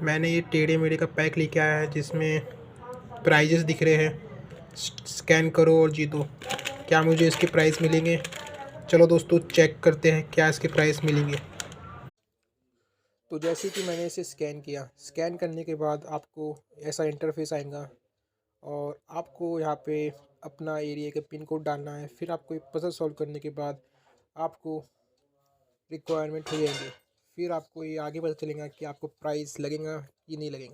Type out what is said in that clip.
मैंने ये टेढ़े मेढ़े का पैक लेके आया है जिसमें प्राइजेस दिख रहे हैं। स्कैन करो और जीतो। क्या मुझे इसके प्राइस मिलेंगे? चलो दोस्तों चेक करते हैं क्या इसके प्राइस मिलेंगे। तो जैसे कि मैंने इसे स्कैन किया, स्कैन करने के बाद आपको ऐसा इंटरफेस आएगा और आपको यहाँ पे अपना एरिया का पिन कोड डालना है। फिर आपको एक पज़ल सॉल्व करने के बाद आपको रिक्वायरमेंट हो जाएंगे। फिर आपको ये आगे पता चलेगा कि आपको प्राइस लगेगा कि नहीं लगेगा।